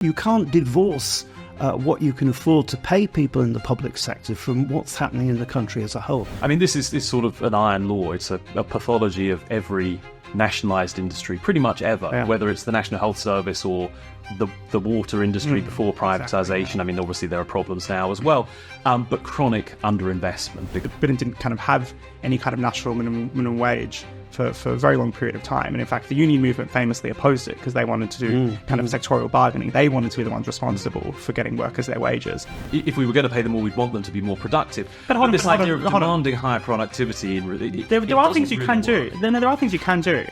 You can't divorce what you can afford to pay people in the public sector from what's happening in the country as a whole. I mean, this is sort of an iron law. It's a pathology of every nationalised industry, pretty much ever, whether it's the National Health Service or the water industry before privatisation. Exactly. I mean, obviously there are problems now as well, but chronic underinvestment. Britain didn't kind of have any kind of national minimum wage for a very long period of time. And in fact, the union movement famously opposed it because they wanted to do kind of sectorial bargaining. They wanted to be the ones responsible for getting workers their wages. If we were going to pay them more, we'd want them to be more productive. But hold on, this idea of demanding higher productivity... There are things you can do. There are things you can do.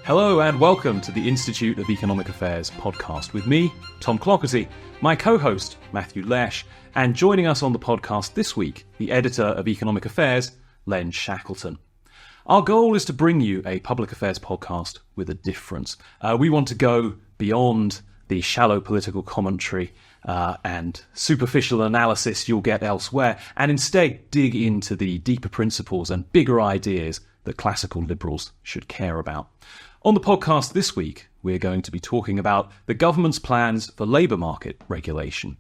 Hello and welcome to the Institute of Economic Affairs podcast with me, Tom Clougherty, my co-host, Matthew Lesh, and joining us on the podcast this week, the editor of Economic Affairs, Len Shackleton. Our goal is to bring you a public affairs podcast with a difference. We want to go beyond the shallow political commentary and superficial analysis you'll get elsewhere, and instead dig into the deeper principles and bigger ideas that classical liberals should care about. On the podcast this week, we're going to be talking about the government's plans for labour market regulation,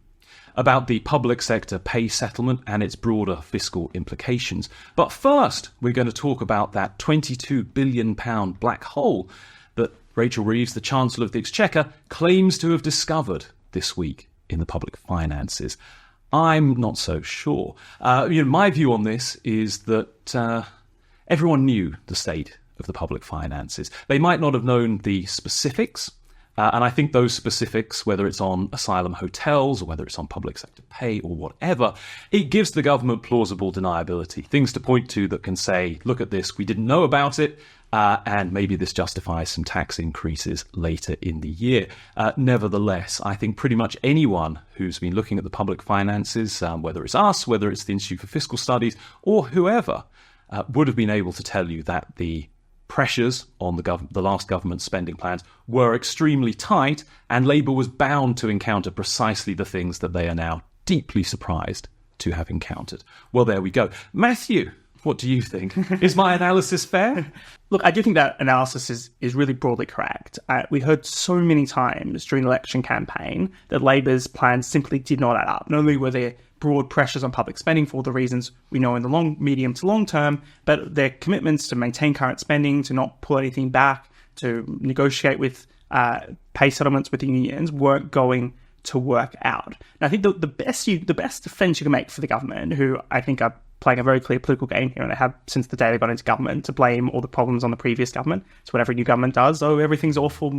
about the public sector pay settlement and its broader fiscal implications. But first, we're going to talk about that £22 billion black hole that Rachel Reeves, the Chancellor of the Exchequer, claims to have discovered this week in the public finances. I'm not so sure. My view on this is that everyone knew the state of the public finances. They might not have known the specifics, and I think those specifics, whether it's on asylum hotels or whether it's on public sector pay or whatever, it gives the government plausible deniability, things to point to that can say, look at this, we didn't know about it, and maybe this justifies some tax increases later in the year. Nevertheless, I think pretty much anyone who's been looking at the public finances, whether it's us, whether it's the Institute for Fiscal Studies, or whoever, would have been able to tell you that the pressures on the last government's spending plans were extremely tight, and Labour was bound to encounter precisely the things that they are now deeply surprised to have encountered. Well, there we go. Matthew, what do you think? Is my analysis fair? Look, I do think that analysis is really broadly correct. We heard so many times during the election campaign that Labour's plans simply did not add up. Not only were there broad pressures on public spending for all the reasons we know in the medium to long term, but their commitments to maintain current spending, to not pull anything back, to negotiate with pay settlements with the unions weren't going to work out. And I think the best defence you can make for the government, who I think are playing a very clear political game here, and they have since the day they got into government, to blame all the problems on the previous government. It's what every new government does. Oh, everything's awful,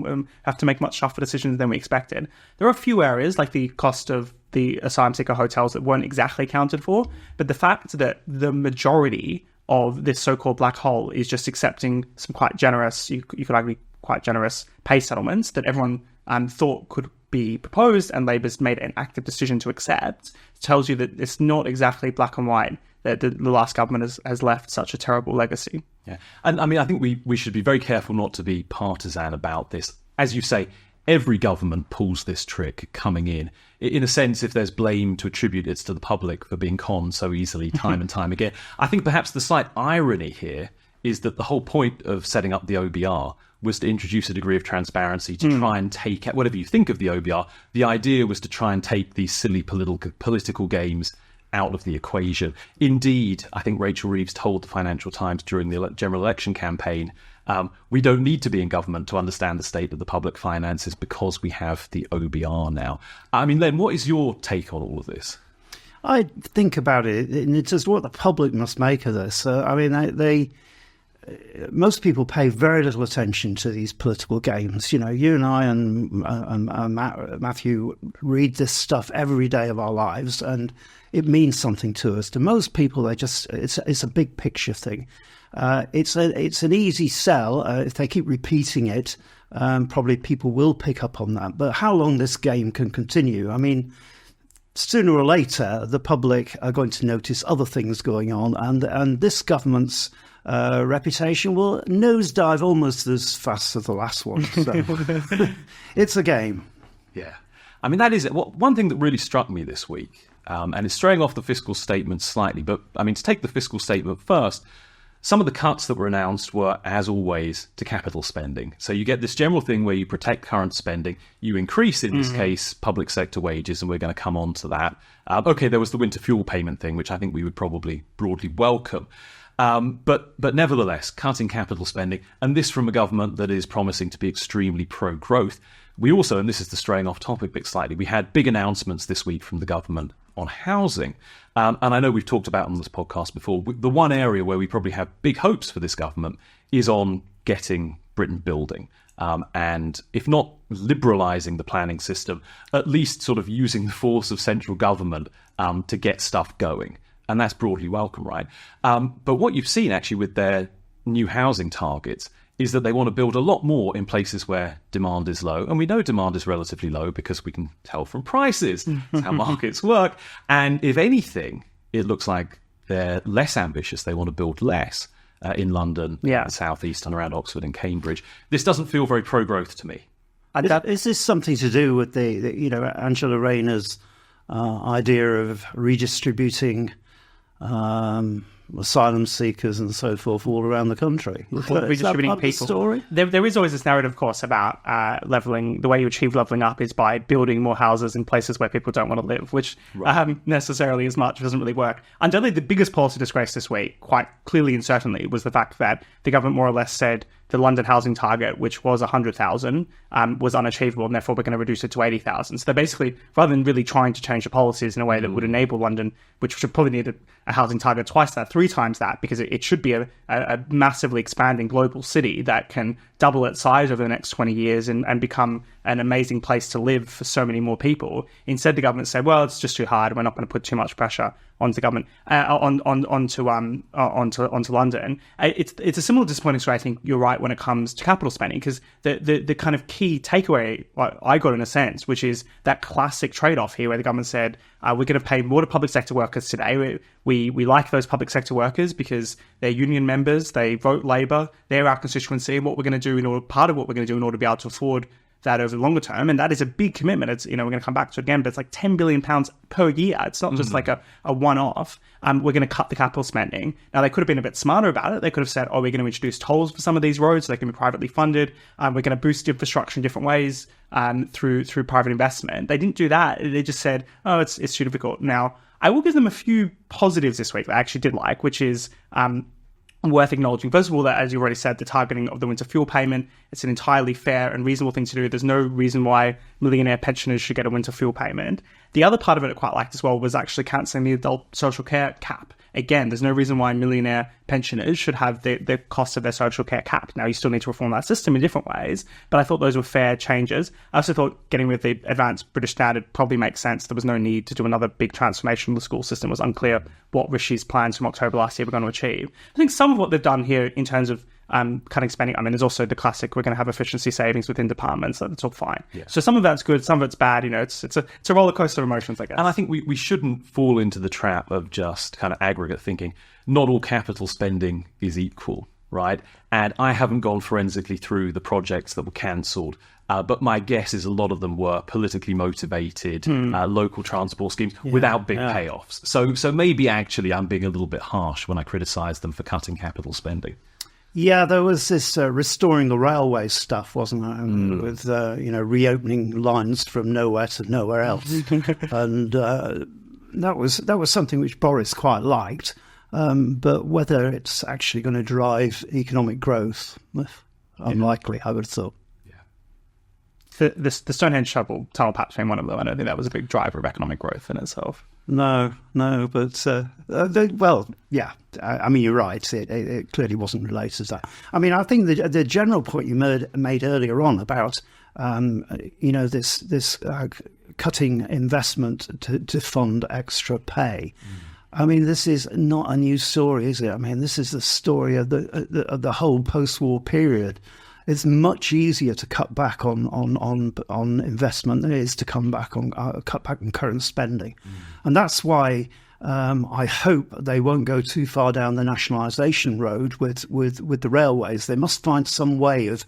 have to make much tougher decisions than we expected. There are a few areas, like the cost of the asylum seeker hotels, that weren't exactly accounted for, but the fact that the majority of this so-called black hole is just accepting some quite generous, you could argue quite generous pay settlements that everyone thought could be proposed, and Labour's made an active decision to accept, tells you that it's not exactly black and white, that the last government has left such a terrible legacy. Yeah, and I mean, I think we should be very careful not to be partisan about this. As you say, every government pulls this trick coming in. In a sense, if there's blame to attribute, it's to the public for being conned so easily time and time again. I think perhaps the slight irony here is that the whole point of setting up the OBR was to introduce a degree of transparency, to try and take, whatever you think of the OBR, the idea was to try and take these silly political games out of the equation. Indeed, I think Rachel Reeves told the Financial Times during the general election campaign, we don't need to be in government to understand the state of the public finances because we have the OBR now. I mean, Len, what is your take on all of this? I think about it, and it's just what the public must make of this. Most people pay very little attention to these political games. You know, you and I and Matthew read this stuff every day of our lives, and it means something to us. To most people, it's a big picture thing. It's an easy sell. If they keep repeating it, probably people will pick up on that. But how long this game can continue? I mean, sooner or later, the public are going to notice other things going on, and this government's reputation will nosedive almost as fast as the last one. So it's a game. Yeah. I mean, that is it. One thing that really struck me this week, and it's straying off the fiscal statement slightly, but I mean, to take the fiscal statement first, Some of the cuts that were announced were, as always, to capital spending. So you get this general thing where you protect current spending, you increase, in this case, public sector wages, and we're going to come on to that. There was the winter fuel payment thing, which I think we would probably broadly welcome. But nevertheless, cutting capital spending, and this from a government that is promising to be extremely pro-growth. We also, and this is the straying off topic bit slightly, we had big announcements this week from the government on housing. And I know we've talked about on this podcast before, the one area where we probably have big hopes for this government is on getting Britain building. And if not liberalising the planning system, at least sort of using the force of central government to get stuff going. And that's broadly welcome, right? But what you've seen actually with their new housing targets is that they want to build a lot more in places where demand is low. And we know demand is relatively low because we can tell from prices. That's how markets work. And if anything, it looks like they're less ambitious. They want to build less in London, the South East and around Oxford and Cambridge. This doesn't feel very pro-growth to me. Is this something to do with the Angela Rayner's idea of redistributing asylum seekers and so forth all around the country? Redistributing people. Story? There is always this narrative, of course, about levelling. The way you achieve levelling up is by building more houses in places where people don't want to live, which necessarily as much doesn't really work. Undoubtedly, the biggest policy disgrace this week, quite clearly and certainly, was the fact that the government more or less said the London housing target, which was 100,000, was unachievable, and therefore we're going to reduce it to 80,000. So they're basically, rather than really trying to change the policies in a way that would enable London, which should probably need a housing target twice that, 3 times that, because it should be a massively expanding global city that can double its size over the next 20 years and become an amazing place to live for so many more people. Instead, the government said, well, it's just too hard. We're not going to put too much pressure onto the government, onto London. It's a similar disappointing story. I think you're right when it comes to capital spending, because the kind of key takeaway I got in a sense, which is that classic trade-off here where the government said, we're going to pay more to public sector workers today. We like those public sector workers because they're union members, they vote Labour, they're our constituency. What we're going to do part of what we're going to do in order to be able to afford that over the longer term, and that is a big commitment. It's, we're going to come back to it again, but it's like £10 billion per year. It's not just like a one-off. We're going to cut the capital spending. Now, they could have been a bit smarter about it. They could have said, we're going to introduce tolls for some of these roads so they can be privately funded. We're going to boost infrastructure in different ways through private investment. They didn't do that. They just said, it's too difficult. Now, I will give them a few positives this week that I actually did like, which is worth acknowledging. First of all, that, as you already said, the targeting of the winter fuel payment, it's an entirely fair and reasonable thing to do. There's no reason why millionaire pensioners should get a winter fuel payment. The other part of it I quite liked as well was actually cancelling the adult social care cap. Again, there's no reason why millionaire pensioners should have the cost of their social care capped. Now, you still need to reform that system in different ways, but I thought those were fair changes. I also thought getting rid of the advanced British standard probably makes sense. There was no need to do another big transformation of the school system. It was unclear what Rishi's plans from October last year were going to achieve. I think some of what they've done here in terms of cutting spending, there's also the classic, we're going to have efficiency savings within departments, so that's all fine. Yeah. So some of that's good, some of it's bad, it's a roller coaster of emotions, I guess. And I think we shouldn't fall into the trap of just kind of aggregate thinking. Not all capital spending is equal, right? And I haven't gone forensically through the projects that were cancelled, but my guess is a lot of them were politically motivated local transport schemes without big payoffs. So maybe actually I'm being a little bit harsh when I criticise them for cutting capital spending. Yeah, there was this restoring the railway stuff, wasn't there? With reopening lines from nowhere to nowhere else, and that was something which Boris quite liked. But whether it's actually going to drive economic growth, unlikely, I would have thought. The Stonehenge tunnel perhaps being one of them. I don't think that was a big driver of economic growth in itself. No, but you're right. It clearly wasn't related to that. I think the general point you made earlier on about this cutting investment to fund extra pay. This is not a new story, is it? This is the story of the whole post-war period. It's much easier to cut back on investment than it is to cut back on current spending, and that's why I hope they won't go too far down the nationalisation road with the railways. They must find some way of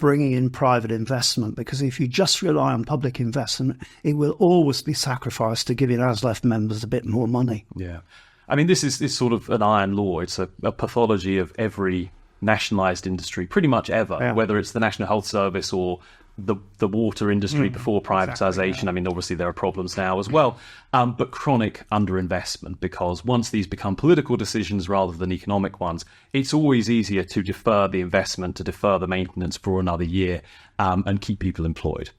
bringing in private investment, because if you just rely on public investment, it will always be sacrificed to giving ASLEF members a bit more money. Yeah. I mean, this is sort of an iron law. It's a pathology of every nationalised industry, pretty much ever, whether it's the National Health Service or the water industry before privatisation. Exactly, I mean, obviously there are problems now as well, but chronic underinvestment, because once these become political decisions rather than economic ones, it's always easier to defer the investment, to defer the maintenance for another year, and keep people employed,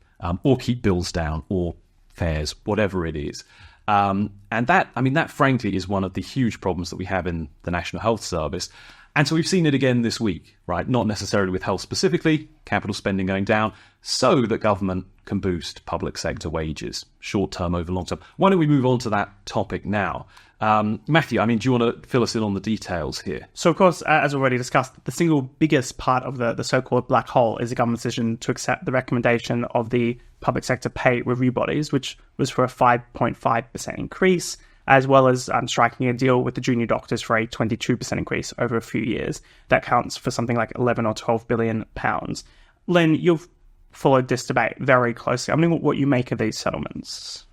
or keep bills down, or fares, whatever it is. And that frankly is one of the huge problems that we have in the National Health Service. And so we've seen it again this week, right? Not necessarily with health specifically, capital spending going down, so that government can boost public sector wages, short term over long term. Why don't we move on to that topic now? Matthew, I mean, do you want to fill us in on the details here? So, of course, as already discussed, the single biggest part of the so-called black hole is the government's decision to accept the recommendation of the public sector pay review bodies, which was for a 5.5% increase, as well as striking a deal with the junior doctors for a 22% increase over a few years. That counts for something like 11 or 12 billion pounds. Len, you've followed this debate very closely. I mean, what you make of these settlements?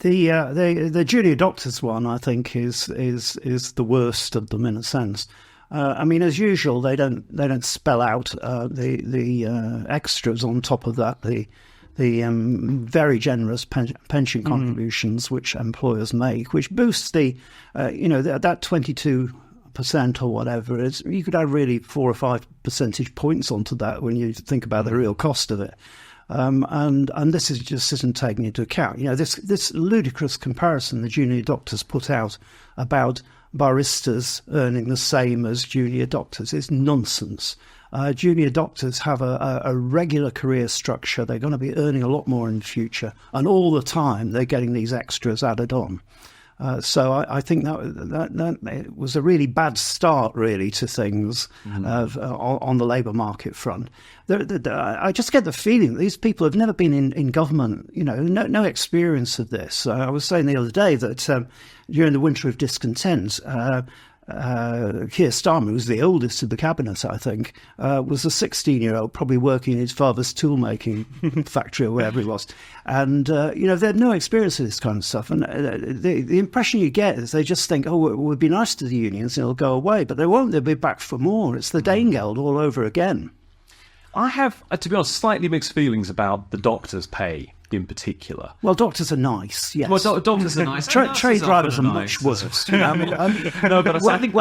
The junior doctors one, I think, is the worst of them in a sense. I mean, as usual, they don't spell out the extras on top of that. The very generous pension contributions which employers make, which boosts that 22% or whatever it is. You could add really 4 or 5 percentage points onto that when you think about the real cost of it. And this isn't taken into account. You know, this ludicrous comparison the junior doctors put out about baristas earning the same as junior doctors is nonsense. Junior doctors have a regular career structure. They're going to be earning a lot more in the future, and all the time they're getting these extras added on. So I think that was a really bad start, really, to things on the labour market front. I just get the feeling that these people have never been in government, you know, no experience of this. I was saying the other day that during the winter of discontent, Keir Starmer, who's the oldest of the cabinet, I think, was a 16-year-old, probably working in his father's tool-making factory or wherever he was. And, they had no experience of this kind of stuff. And the impression you get is they just think, it would be nice to the unions and it'll go away. But they won't. They'll be back for more. It's the Danegeld all over again. I have, to be honest, slightly mixed feelings about the doctors' pay in particular. Well, doctors are nice, yes. Well, doctors are nice. Trade drivers are much worse. No, but I think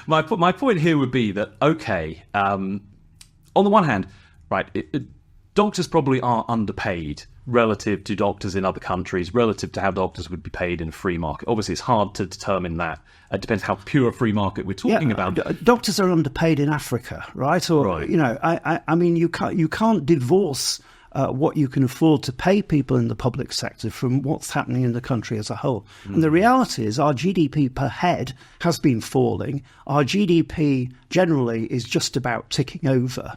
my point here would be that, okay, on the one hand, right, doctors probably are underpaid relative to doctors in other countries, relative to how doctors would be paid in a free market. Obviously, it's hard to determine that. It depends how pure a free market we're talking about. Doctors are underpaid in Africa, right? Or, right. You know, I mean, you can't divorce what you can afford to pay people in the public sector from what's happening in the country as a whole. And the reality is our GDP per head has been falling. Our GDP generally is just about ticking over.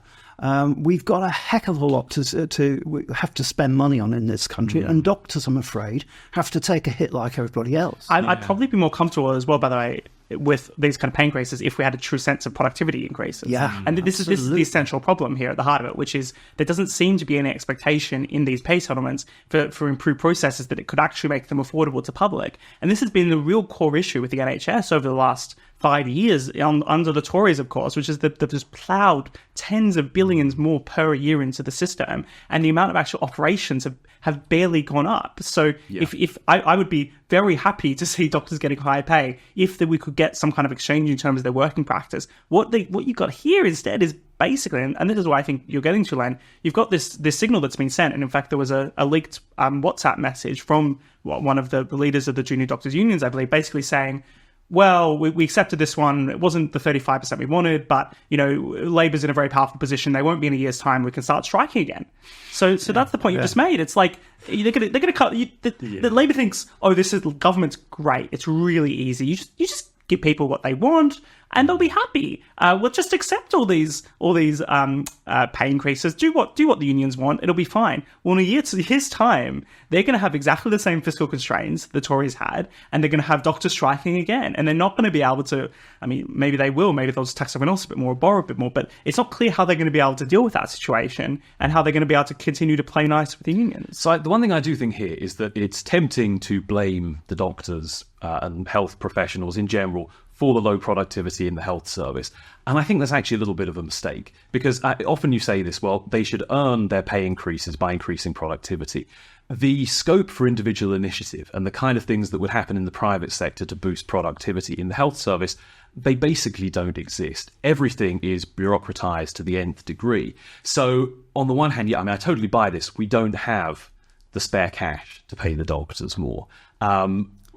We've got a heck of a lot to have to spend money on in this country, and doctors, I'm afraid, have to take a hit like everybody else. I'd probably be more comfortable as well, by the way, with these kind of pay increases if we had a true sense of productivity increases. Yeah, and this is the essential problem here at the heart of it, which is there doesn't seem to be any expectation in these pay settlements for improved processes that it could actually make them affordable to public. And this has been the real core issue with the NHS over the last 5 years under the Tories, of course, which is that they've just ploughed tens of billions more per year into the system, and the amount of actual operations have barely gone up. So if I would be very happy to see doctors getting higher pay if we could get some kind of exchange in terms of their working practice. What you got here instead is basically, and this is what I think you're getting to, Len, you've got this signal that's been sent, and in fact there was a leaked WhatsApp message from one of the leaders of the junior doctors unions, I believe, basically saying, well, we accepted this one. It wasn't the 35% we wanted, but, you know, Labour's in a very powerful position. They won't be in a year's time. We can start striking again. So that's the point you just made. It's like they're going to cut. The Labour thinks, this is government's great. It's really easy. You just give people what they want, and they'll be happy. We'll just accept all these pay increases. Do what the unions want. It'll be fine. Well, in a year's time, they're going to have exactly the same fiscal constraints the Tories had, and they're going to have doctors striking again. And they're not going to be able to. I mean, maybe they will. Maybe they'll just tax everyone else a bit more, or borrow a bit more. But it's not clear how they're going to be able to deal with that situation and how they're going to be able to continue to play nice with the unions. So the one thing I do think here is that it's tempting to blame the doctors and health professionals in general for the low productivity in the health service. And I think that's actually a little bit of a mistake, because often you say this, well, they should earn their pay increases by increasing productivity. The scope for individual initiative and the kind of things that would happen in the private sector to boost productivity in the health service, they basically don't exist. Everything is bureaucratized to the nth degree. So on the one hand, yeah, I mean, I totally buy this. We don't have the spare cash to pay the doctors more.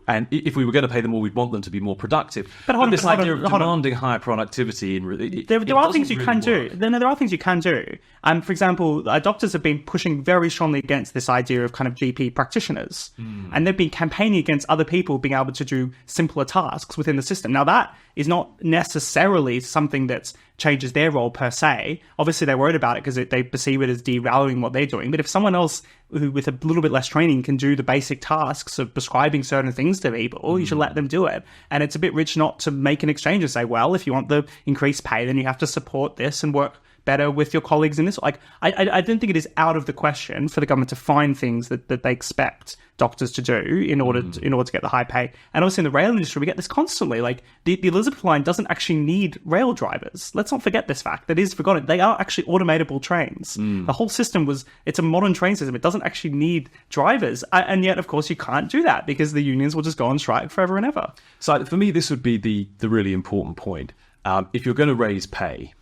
And if we were going to pay them more, we'd want them to be more productive. But this idea of demanding higher productivity... There are things you can do. There are things you can do. For example, doctors have been pushing very strongly against this idea of kind of GP practitioners. And they've been campaigning against other people being able to do simpler tasks within the system. Now, that is not necessarily something that changes their role per se. Obviously, they're worried about it because they perceive it as devaluing what they're doing. But if someone else who with a little bit less training can do the basic tasks of prescribing certain things to people, you should let them do it. And it's a bit rich not to make an exchange and say, well, if you want the increased pay, then you have to support this and work better with your colleagues in this. Like, I don't think it is out of the question for the government to find things that they expect doctors to do in order to get the high pay. And obviously in the rail industry, we get this constantly. Like, the Elizabeth line doesn't actually need rail drivers. Let's not forget this fact. That is forgotten. They are actually automatable trains. The whole system it's a modern train system. It doesn't actually need drivers. And yet, of course, you can't do that because the unions will just go on strike forever and ever. So for me, this would be the really important point. If you're going to raise pay,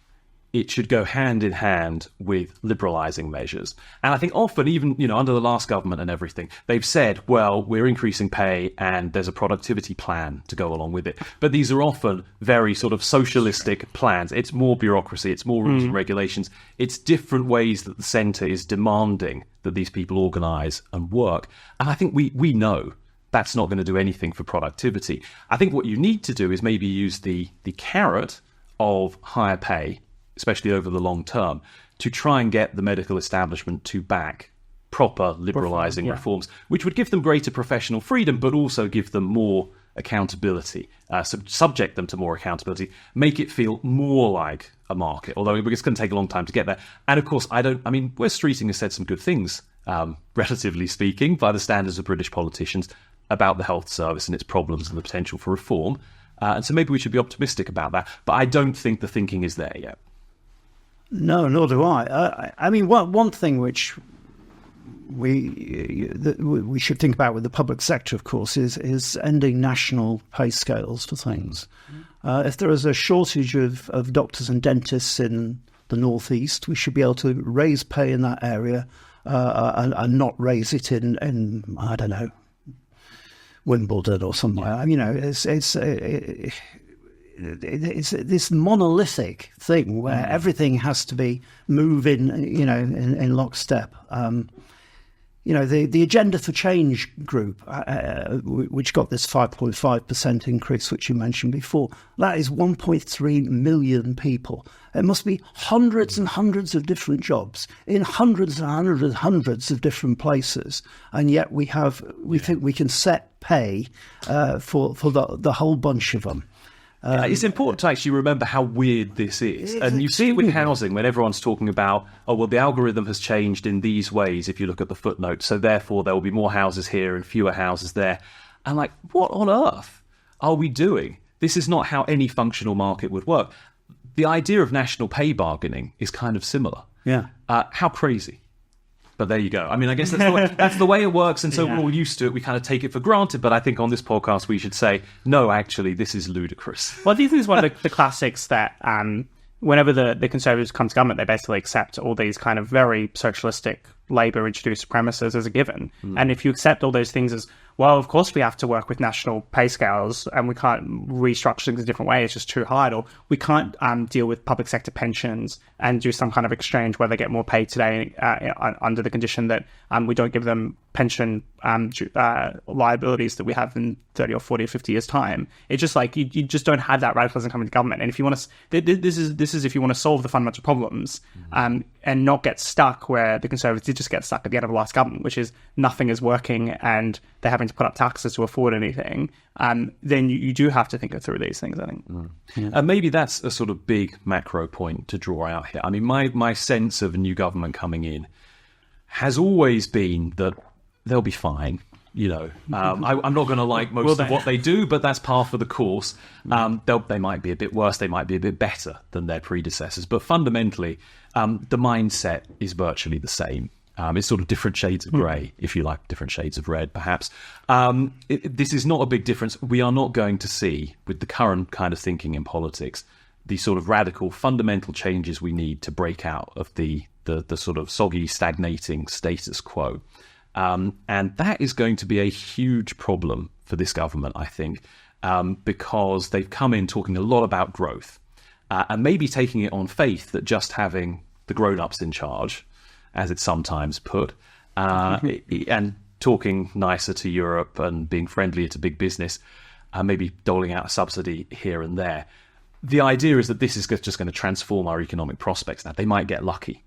it should go hand in hand with liberalising measures. And I think often, even under the last government and everything, they've said, well, we're increasing pay and there's a productivity plan to go along with it. But these are often very sort of socialistic plans. It's more bureaucracy, it's more rules and regulations. It's different ways that the centre is demanding that these people organise and work. And I think we know that's not going to do anything for productivity. I think what you need to do is maybe use the carrot of higher pay, especially over the long term, to try and get the medical establishment to back proper liberalising reforms, which would give them greater professional freedom, but also give them more accountability, subject them to more accountability, make it feel more like a market, although it's going to take a long time to get there. And of course, Wes Streeting has said some good things, relatively speaking, by the standards of British politicians, about the health service and its problems and the potential for reform. And so maybe we should be optimistic about that. But I don't think the thinking is there yet. No, nor do I. I mean, one thing which we should think about with the public sector, of course, is ending national pay scales for things. If there is a shortage of doctors and dentists in the northeast, we should be able to raise pay in that area and not raise it in I don't know, Wimbledon or somewhere. It's this monolithic thing where everything has to be moving, in lockstep. The Agenda for Change group, which got this 5.5% increase, which you mentioned before, that is 1.3 million people. It must be hundreds and hundreds of different jobs in hundreds and hundreds of different places, and yet we think we can set pay for the whole bunch of them. It's important to actually remember how weird this is. And you see it with housing when everyone's talking about, the algorithm has changed in these ways if you look at the footnote, so therefore there will be more houses here and fewer houses there. And what on earth are we doing? This is not how any functional market would work. The idea of national pay bargaining is kind of similar. Yeah. How crazy. But there you go. I mean, I guess that's the way it works, and so we're all used to it. We kind of take it for granted, but I think on this podcast we should say, no, actually, this is ludicrous. Well, I think this is one of the classics that whenever the Conservatives come to government, they basically accept all these kind of very socialistic Labour-introduced premises as a given. And if you accept all those things as, well, of course we have to work with national pay scales and we can't restructure things a different way, it's just too hard, or we can't deal with public sector pensions and do some kind of exchange where they get more pay today under the condition that we don't give them pension liabilities that we have in 30 or 40 or 50 years' time. It's just like you just don't have that radicalism coming to government. And if you want to, this is if you want to solve the fundamental problems and not get stuck where the Conservatives did just get stuck at the end of the last government, which is nothing is working and they're having to put up taxes to afford anything, then you do have to think through these things, I think. And maybe that's a sort of big macro point to draw out here. I mean, my sense of a new government coming in has always been that they'll be fine. You know, I'm not going to like most of what they do, but that's par for the course. They might be a bit worse, they might be a bit better than their predecessors, but fundamentally, the mindset is virtually the same. It's sort of different shades of grey, if you like, different shades of red, perhaps. This is not a big difference. We are not going to see, with the current kind of thinking in politics, the sort of radical, fundamental changes we need to break out of the sort of soggy, stagnating status quo. And that is going to be a huge problem for this government, I think, because they've come in talking a lot about growth and maybe taking it on faith that just having the grown-ups in charge, as it's sometimes put, and talking nicer to Europe and being friendlier to big business, maybe doling out a subsidy here and there. The idea is that this is just going to transform our economic prospects. Now, they might get lucky,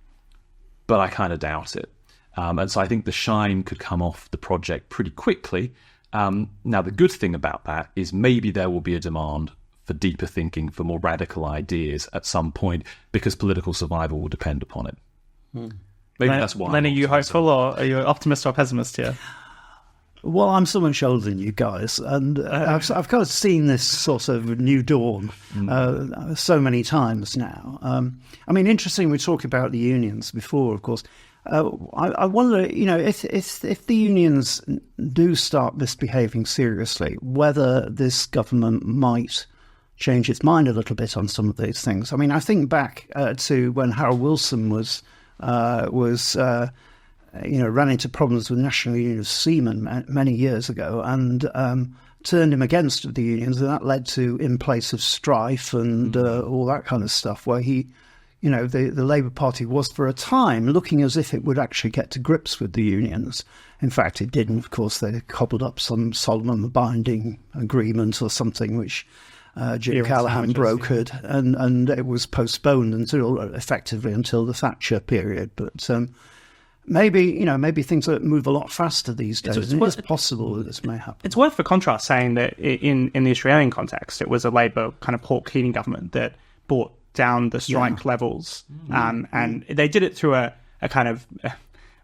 but I kind of doubt it. And so I think the shine could come off the project pretty quickly. Now, the good thing about that is maybe there will be a demand for deeper thinking, for more radical ideas at some point, because political survival will depend upon it. Maybe that's why. Len, are you hopeful or are you an optimist or pessimist here? Well, I'm so much older than you guys, and I've kind of seen this sort of new dawn so many times now. I mean, interesting, we talked about the unions before, of course. I wonder, you know, if the unions do start misbehaving seriously, whether this government might change its mind a little bit on some of these things. I mean, I think back to when Harold Wilson was ran into problems with the National Union of Seamen many years ago and turned him against the unions, and that led to in place of strife and all that kind of stuff, where he, you know, the Labour Party was for a time looking as if it would actually get to grips with the unions. In fact, it didn't. Of course, they cobbled up some solemn binding agreement or something, which Jim Callaghan brokered, and it was postponed until the Thatcher period. But maybe things move a lot faster these days. It's possible that this may happen. It's worth, for contrast, saying that in the Australian context, it was a Labor kind of Hawke Keating government that brought down the strike levels, and they did it through a kind of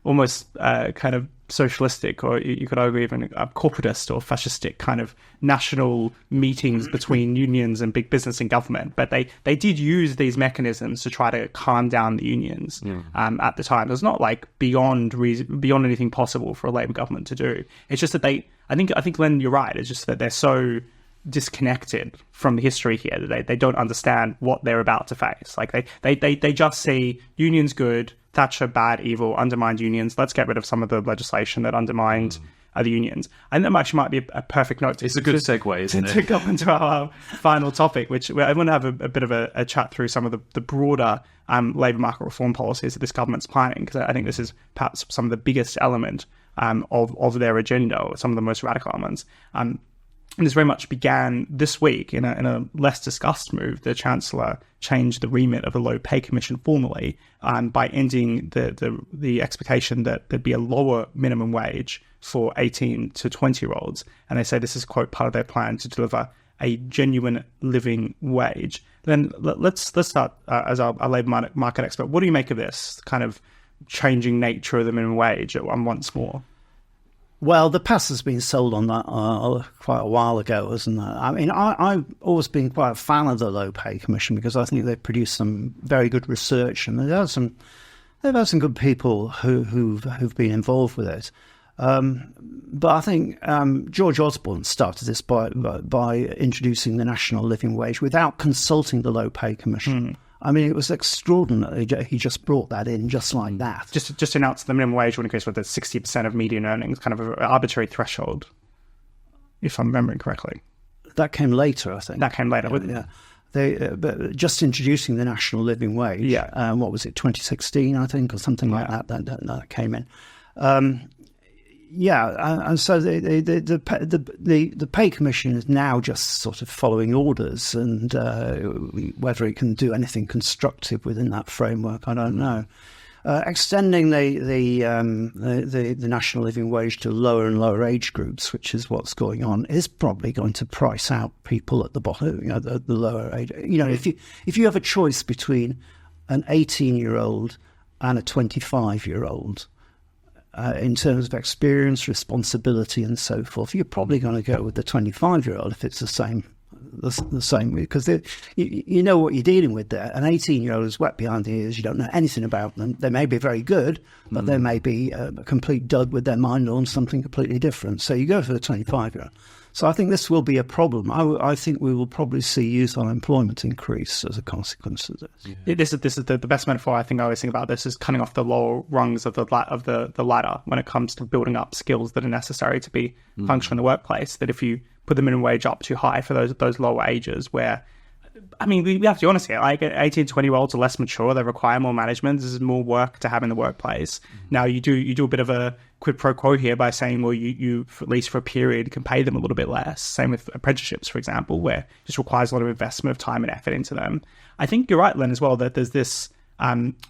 almost kind of socialistic, or you could argue even a corporatist or fascistic kind of national meetings between unions and big business and government. But they did use these mechanisms to try to calm down the unions at the time. It was not like beyond anything possible for a Labor government to do. It's just that I think Len, you're right. It's just that they're so disconnected from the history here that they don't understand what they're about to face. Like they just see unions good, Thatcher bad, evil, undermined unions. Let's get rid of some of the legislation that undermined the unions. And that actually might be a perfect note. It's a good segue, isn't it? To go into our final topic, which I want to have a bit of a chat through some of the broader labour market reform policies that this government's planning, because I think this is perhaps some of the biggest element of their agenda, or some of the most radical elements. And this very much began this week in a less discussed move. The Chancellor changed the remit of the Low Pay Commission formally by ending the expectation that there'd be a lower minimum wage for 18 to 20-year-olds. And they say this is, quote, part of their plan to deliver a genuine living wage. Then let's start as our labour market expert. What do you make of this kind of changing nature of the minimum wage once more? Well, the past has been sold on that quite a while ago, hasn't it? I mean, I've always been quite a fan of the Low Pay Commission because I think they've produced some very good research, and they've had some good people who've been involved with it. But I think George Osborne started this by introducing the national living wage without consulting the Low Pay Commission. I mean, it was extraordinary. He just brought that in just like that. Just announced the minimum wage would increase with the 60% of median earnings, kind of an arbitrary threshold, if I'm remembering correctly. That came later, I think. That came later. Yeah. But just introducing the national living wage. Yeah. What was it, 2016, I think, or something like that. That came in. and so the pay commission is now just sort of following orders, and whether it can do anything constructive within that framework, I don't know. Extending the national living wage to lower and lower age groups, which is what's going on, is probably going to price out people at the bottom, the lower age. If you have a choice between an 18-year-old and a 25-year-old, in terms of experience, responsibility, and so forth, you're probably going to go with the 25-year-old if it's the same, because you know what you're dealing with there. An 18-year-old is wet behind the ears. You don't know anything about them. They may be very good, but they may be a complete dud with their mind on something completely different. So you go for the 25-year-old. So I think this will be a problem. I think we will probably see youth unemployment increase as a consequence of this. Yeah. This is the best metaphor I think I always think about this is cutting off the lower rungs of the ladder when it comes to building up skills that are necessary to be functional in the workplace. That if you put the minimum wage up too high for those lower ages where, I mean, we have to be honest here, like 18, 20-year-olds are less mature, they require more management, there's more work to have in the workplace. Now you do a bit of a quid pro quo here by saying, well, you at least for a period can pay them a little bit less. Same with apprenticeships, for example, where it just requires a lot of investment of time and effort into them. I think you're right, Len, as well, that there's this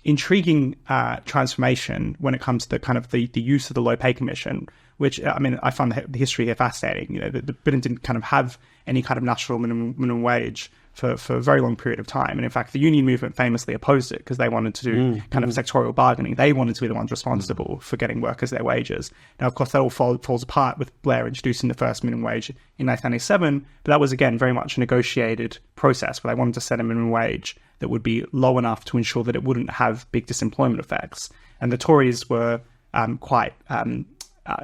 intriguing transformation when it comes to kind of the use of the low pay commission, which, I mean, I found the history here fascinating. The Britain didn't kind of have any kind of national minimum wage for a very long period of time. And in fact, the union movement famously opposed it because they wanted to do kind of sectorial bargaining. They wanted to be the ones responsible for getting workers their wages. Now, of course, that all falls apart with Blair introducing the first minimum wage in 1997. But that was, again, very much a negotiated process where they wanted to set a minimum wage that would be low enough to ensure that it wouldn't have big disemployment effects. And the Tories were quite, in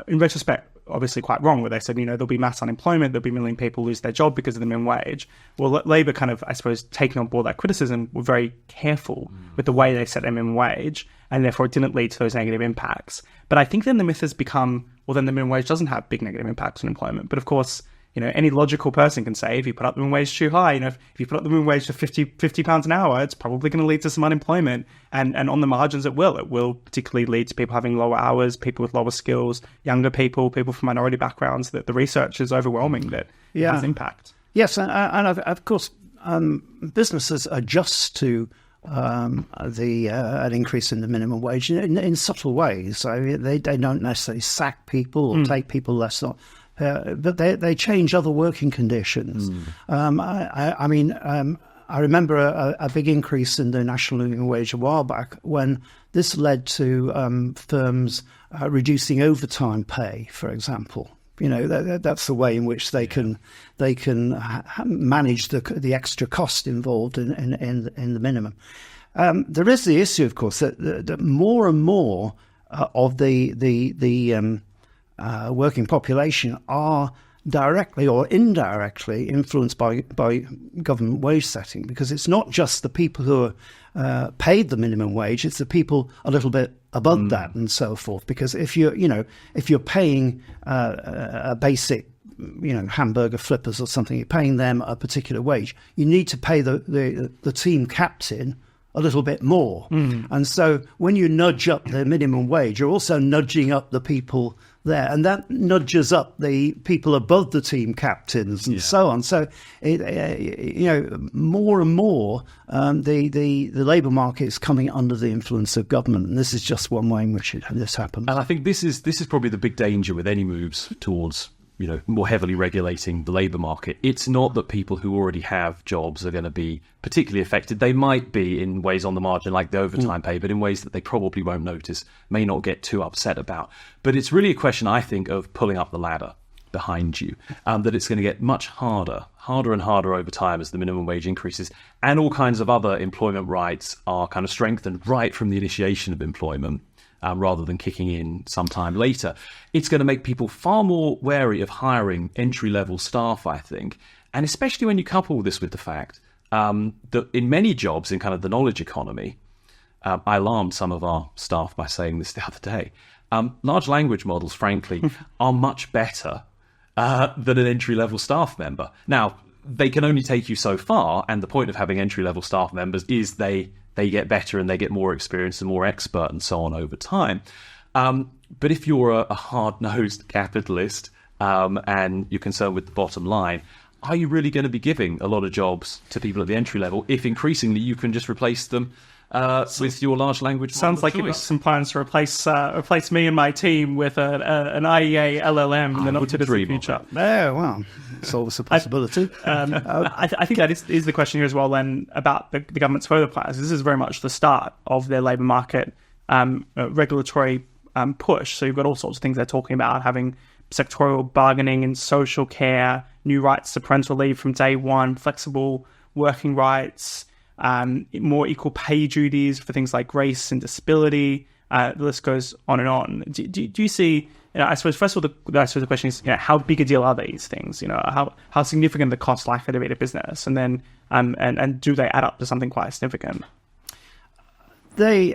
retrospect, obviously quite wrong, where they said, there'll be mass unemployment, there'll be a million people lose their job because of the minimum wage. Well, Labour kind of, I suppose, taking on board that criticism, were very careful with the way they set their minimum wage, and therefore it didn't lead to those negative impacts. But I think then the myth has become, well, then the minimum wage doesn't have big negative impacts on employment. But of course, any logical person can say, if you put up the minimum wage too high, if you put up the minimum wage to 50 pounds an hour, it's probably going to lead to some unemployment. And on the margins, it will particularly lead to people having lower hours, people with lower skills, younger people from minority backgrounds. That the research is overwhelming that it has impact. Yes, and of course, businesses adjust to an increase in the minimum wage in subtle ways. So they don't necessarily sack people or take people less on. But they change other working conditions. I remember a big increase in the national living wage a while back when this led to firms reducing overtime pay, for example. That's the way in which they can manage the extra cost involved in the minimum. There is the issue, of course, that more and more of the working population are directly or indirectly influenced by government wage setting, because it's not just the people who are paid the minimum wage, it's the people a little bit above that and so forth. Because if you're paying a basic hamburger flippers or something, you're paying them a particular wage, you need to pay the team captain a little bit more. And so when you nudge up the minimum wage, you're also nudging up the people there, and that nudges up the people above the team captains and so on. So more and more the labour market is coming under the influence of government, and this is just one way in which this happens. And I think this is probably the big danger with any moves towards more heavily regulating the labour market. It's not that people who already have jobs are going to be particularly affected. They might be in ways on the margin, like the overtime pay, but in ways that they probably won't notice, may not get too upset about. But it's really a question, I think, of pulling up the ladder behind you, that it's going to get much harder and harder over time as the minimum wage increases, and all kinds of other employment rights are kind of strengthened right from the initiation of employment. Rather than kicking in sometime later. It's going to make people far more wary of hiring entry-level staff, I think, and especially when you couple this with the fact that in many jobs in kind of the knowledge economy, I alarmed some of our staff by saying this the other day, large language models, frankly, are much better than an entry-level staff member. Now, they can only take you so far, and the point of having entry-level staff members is they get better and they get more experience and more expert and so on over time. But if you're a hard-nosed capitalist and you're concerned with the bottom line, are you really going to be giving a lot of jobs to people at the entry level if increasingly you can just replace them with your large language model? Sounds like you've got some plans to replace me and my team with an IEA LLM in the not-too-distant future. Yeah, well, it's always a possibility. I think that is the question here as well, then, about the government's further plans. This is very much the start of their labour market regulatory push. So you've got all sorts of things they're talking about, having sectorial bargaining in social care, new rights to parental leave from day one, flexible working rights, more equal pay duties for things like race and disability. The list goes on and on. Do you see? I suppose first of all, the question is, how big a deal are these things? How significant the cost likely to be to business, and then and do they add up to something quite significant? They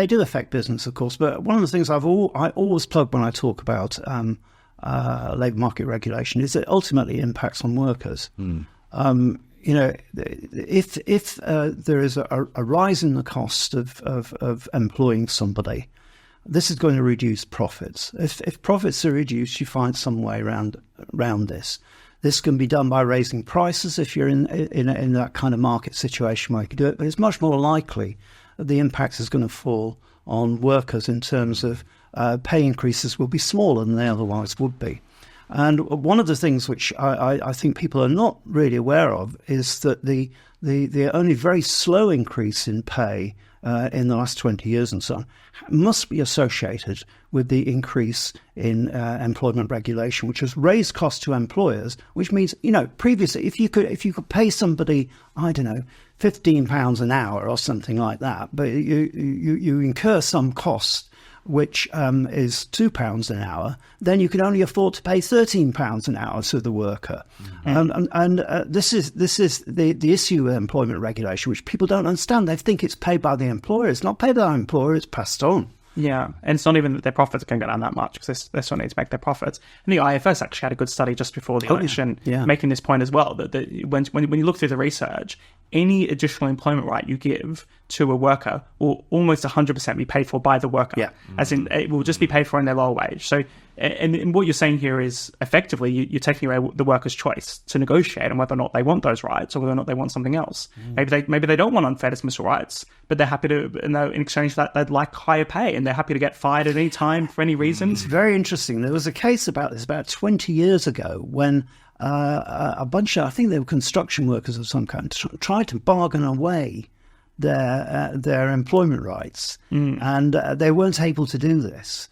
do affect business, of course. But one of the things I always plug when I talk about labour market regulation is it ultimately impacts on workers. If there is a rise in the cost of employing somebody, this is going to reduce profits. If profits are reduced, you find some way around this. This can be done by raising prices if you're in that kind of market situation where you can do it. But it's much more likely that the impact is going to fall on workers in terms of pay increases will be smaller than they otherwise would be. And one of the things which I think people are not really aware of is that the only very slow increase in pay in the last 20 years and so on must be associated with the increase in employment regulation, which has raised costs to employers, which means, previously, if you could pay somebody, I don't know, £15 an hour or something like that, but you incur some cost which is £2 an hour, then you can only afford to pay £13 an hour to the worker. This is the issue with employment regulation, which people don't understand. They think it's paid by the employer. It's not paid by the employer, it's passed on. Yeah, and it's not even that their profits can go down that much, because they still need to make their profits. And the IFS actually had a good study just before the election making this point as well, that when you look through the research, any additional employment right you give to a worker will almost 100% be paid for by the worker. Yeah. As in, it will just be paid for in their lower wage. So, and what you're saying here is, effectively, you're taking away the worker's choice to negotiate on whether or not they want those rights or whether or not they want something else. Maybe they don't want unfair dismissal rights, but they're happy to, in exchange for that, they'd like higher pay, and they're happy to get fired at any time for any reason. It's very interesting. There was a case about this about 20 years ago when a bunch of, I think they were construction workers of some kind, tried to bargain away their employment rights, and they weren't able to do this.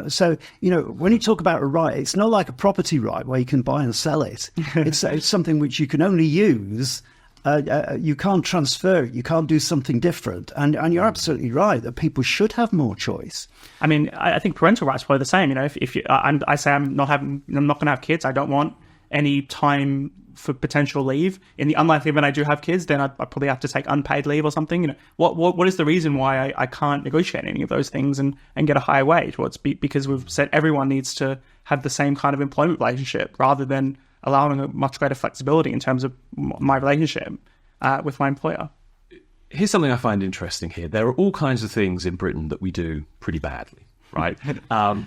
So, when you talk about a right, it's not like a property right where you can buy and sell it. It's something which you can only use. You can't transfer it. You can't do something different. And you're absolutely right that people should have more choice. I mean, I think parental rights are probably the same. If I say I'm not going to have kids, I don't want any time for potential leave. In the unlikely event I do have kids, then I probably have to take unpaid leave or something. What is the reason why I can't negotiate any of those things and get a higher wage? Well, it's because we've said everyone needs to have the same kind of employment relationship, rather than allowing a much greater flexibility in terms of my relationship with my employer. Here's something I find interesting here. There are all kinds of things in Britain that we do pretty badly, right?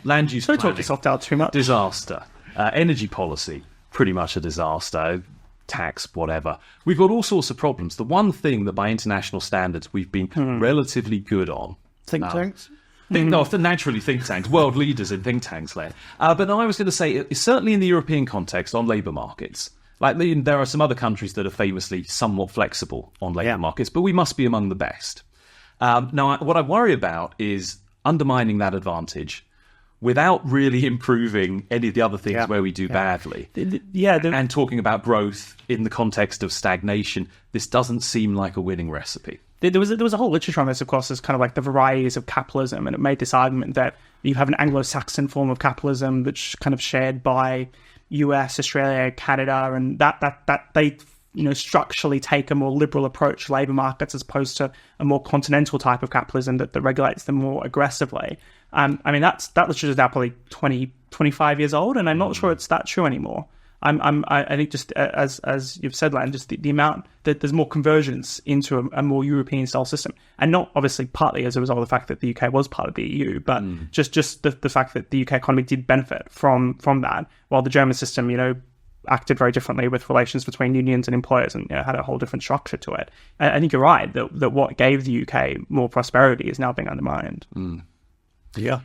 Land use planning, don't talk yourself down too much. Disaster. Energy policy, pretty much a disaster. Tax, whatever. We've got all sorts of problems. The one thing that by international standards we've been relatively good on. Think tanks? Naturally think tanks, world leaders in think tanks, Len. But I was going to say, certainly in the European context, on labour markets, there are some other countries that are famously somewhat flexible on labour markets, but we must be among the best. Now, what I worry about is undermining that advantage without really improving any of the other things where we do badly. And talking about growth in the context of stagnation, this doesn't seem like a winning recipe. There was a whole literature on this, of course, as kind of like the varieties of capitalism, and it made this argument that you have an Anglo-Saxon form of capitalism that's kind of shared by US, Australia, Canada, and that they structurally take a more liberal approach to labour markets as opposed to a more continental type of capitalism that regulates them more aggressively. I mean, that literature is now probably 20, 25 years old, and I'm not sure it's that true anymore. I think just as you've said, Len, just the amount that there's more convergence into a more European style system, and not obviously partly as a result of the fact that the UK was part of the EU, but just the fact that the UK economy did benefit from that, while the German system, acted very differently with relations between unions and employers, and had a whole different structure to it. I think you're right that what gave the UK more prosperity is now being undermined. Yeah.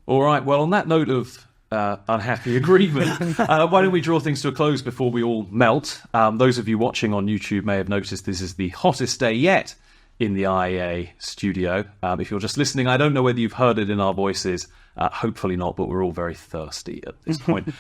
All right. Well, on that note of unhappy agreement, why don't we draw things to a close before we all melt? Those of you watching on YouTube may have noticed this is the hottest day yet in the IEA studio. If you're just listening, I don't know whether you've heard it in our voices. Hopefully not, but we're all very thirsty at this point.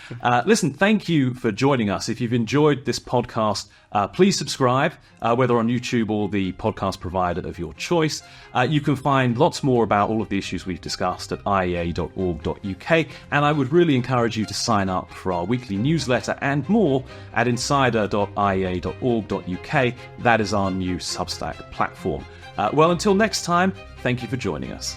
Listen, thank you for joining us. If you've enjoyed this podcast, please subscribe, whether on YouTube or the podcast provider of your choice. You can find lots more about all of the issues we've discussed at iea.org.uk, and I would really encourage you to sign up for our weekly newsletter and more at insider.iea.org.uk. That is our new Substack platform. Well, until next time, thank you for joining us.